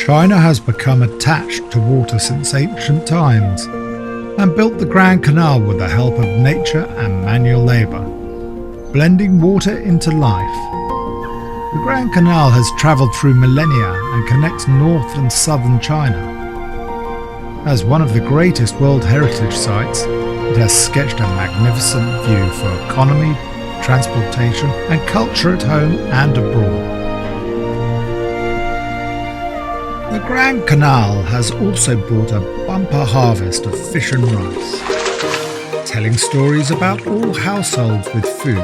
China has become attached to water since ancient times and built the Grand Canal with the help of nature and manual labour, blending water into life. The Grand Canal has travelled through millennia and connects north and southern China. As one of the greatest World Heritage Sites, it has sketched a magnificent view for economy, transportation and culture at home and abroad. The Grand Canal has also brought a bumper harvest of fish and rice, telling stories about all households with food,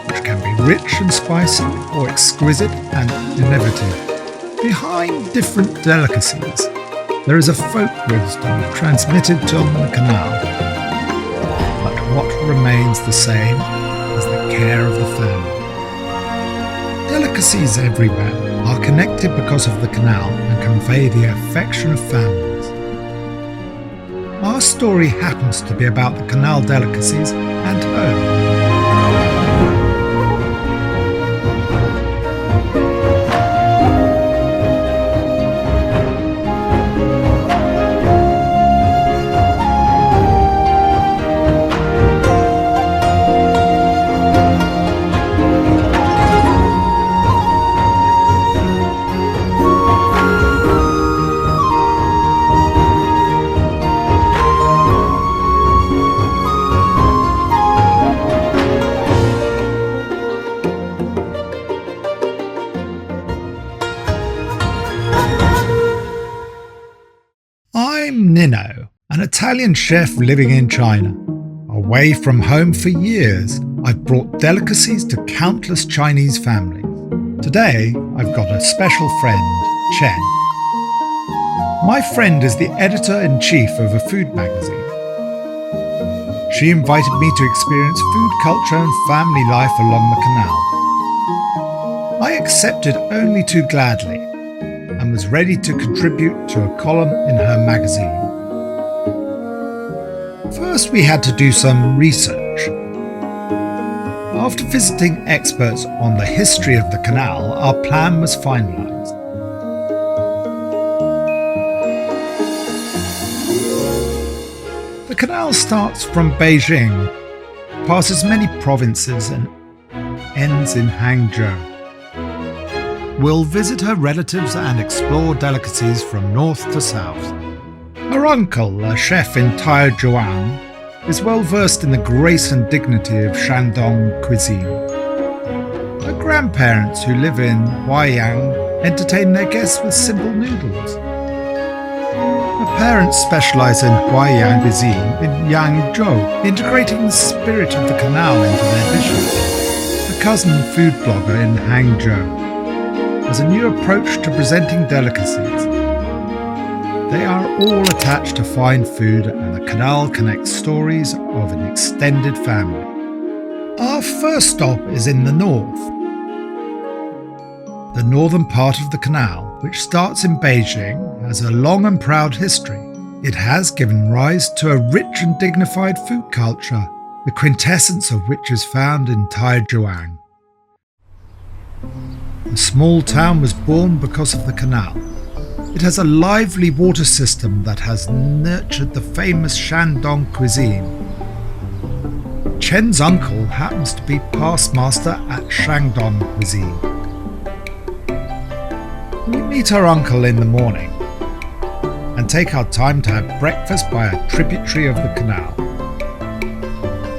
which can be rich and spicy or exquisite and innovative. Behind different delicacies, there is a folk wisdom transmitted on the canal. But what remains the same is the care of the family. Delicacies everywhere are connected because of the canal and convey the affection of families. Our story happens to be about the canal delicacies and home. I'm Nino, an Italian chef living in China. Away from home for years, I've brought delicacies to countless Chinese families. Today, I've got a special friend, Chen. My friend is the editor-in-chief of a food magazine. She invited me to experience food culture and family life along the canal. I accepted only too gladly and was ready to contribute to a column in her magazine. First, we had to do some research. After visiting experts on the history of the canal, our plan was finalized. The canal starts from Beijing, passes many provinces and ends in Hangzhou. We'll visit her relatives and explore delicacies from north to south. Her uncle, a chef in Taierzhuang, is well versed in the grace and dignity of Shandong cuisine. Her grandparents, who live in Huaiyang, entertain their guests with simple noodles. Her parents specialize in Huaiyang cuisine in Yangzhou, integrating the spirit of the canal into their dishes. Her cousin, food blogger in Hangzhou, has a new approach to presenting delicacies. They are all attached to fine food, and the canal connects stories of an extended family. Our first stop is in the north. The northern part of the canal, which starts in Beijing, has a long and proud history. It has given rise to a rich and dignified food culture, the quintessence of which is found in Taierzhuang. The small town was born because of the canal. It has a lively water system that has nurtured the famous Shandong cuisine. Chen's uncle happens to be past master at Shandong cuisine. We meet our uncle in the morning and take our time to have breakfast by a tributary of the canal.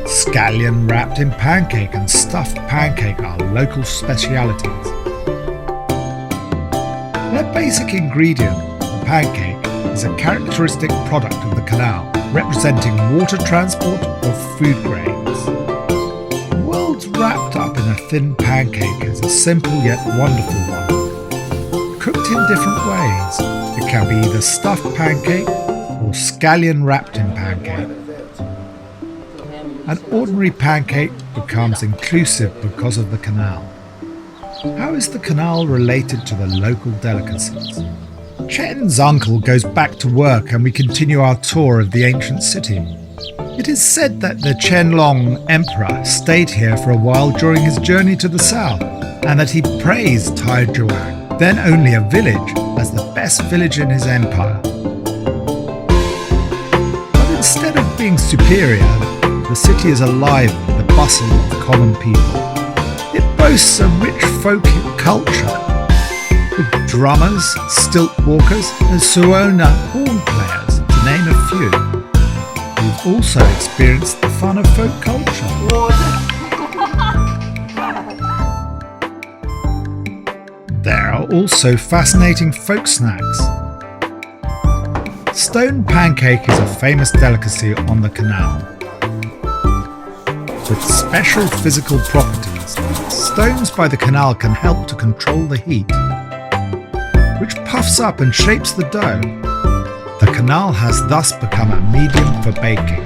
Scallion wrapped in pancake and stuffed pancake are local specialities. Their basic ingredient, the pancake, is a characteristic product of the canal, representing water transport of food grains. The world's wrapped up in a thin pancake is a simple yet wonderful one. Cooked in different ways, it can be either stuffed pancake or scallion wrapped in pancake. An ordinary pancake becomes inclusive because of the canal. How is the canal related to the local delicacies? Chen's uncle goes back to work and we continue our tour of the ancient city. It is said that the Qianlong Emperor stayed here for a while during his journey to the south, and that he praised Taierzhuang. then only a village, as the best village in his empire. But instead of being superior, the city is alive with the bustle of common people. It boasts a rich folk culture, with drummers, stilt walkers, and suona horn players, to name a few. We've also experienced the fun of folk culture. There are also fascinating folk snacks. Stone pancake is a famous delicacy on the canal. With special physical properties, stones by the canal can help to control the heat, which puffs up and shapes the dough. The canal has thus become a medium for baking.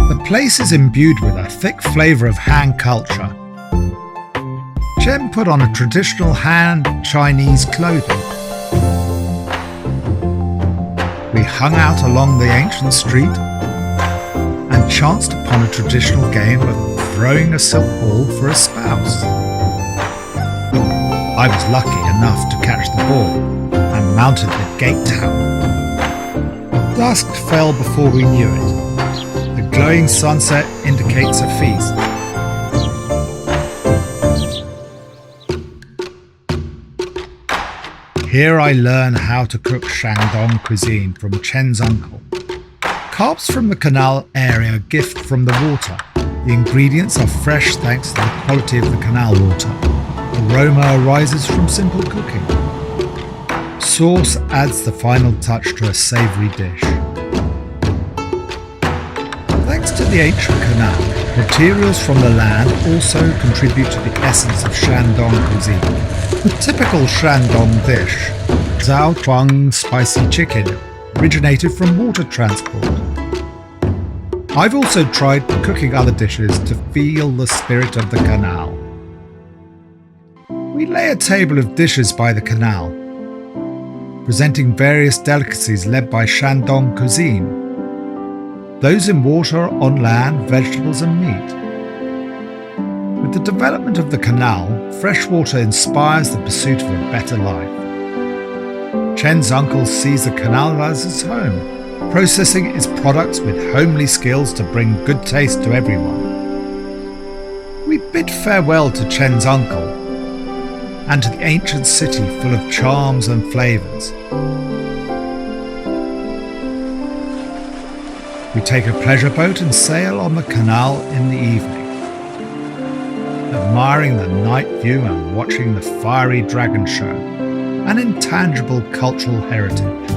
The place is imbued with a thick flavour of Han culture. Chen put on a traditional Han Chinese clothing. We hung out along the ancient street and chanced upon a traditional game of throwing a silk ball for a spouse. I was lucky enough to catch the ball and mounted the gate tower. Dusk fell before we knew it. The glowing sunset indicates a feast. Here I learn how to cook Shandong cuisine from Chen's uncle. Carbs from the canal area gift from the water. The ingredients are fresh thanks to the quality of the canal water. Aroma arises from simple cooking. Sauce adds the final touch to a savoury dish. Thanks to the ancient canal, materials from the land also contribute to the essence of Shandong cuisine. The typical Shandong dish, Zaozhuang spicy chicken, originated from water transport. I've also tried cooking other dishes to feel the spirit of the canal. We lay a table of dishes by the canal, presenting various delicacies led by Shandong cuisine. Those in water, on land, vegetables and meat. With the development of the canal, fresh water inspires the pursuit of a better life. Chen's uncle sees the canal as his home, processing its products with homely skills to bring good taste to everyone. We bid farewell to Chen's uncle and to the ancient city full of charms and flavours. We take a pleasure boat and sail on the canal in the evening, admiring the night view and watching the fiery dragon show, an intangible cultural heritage.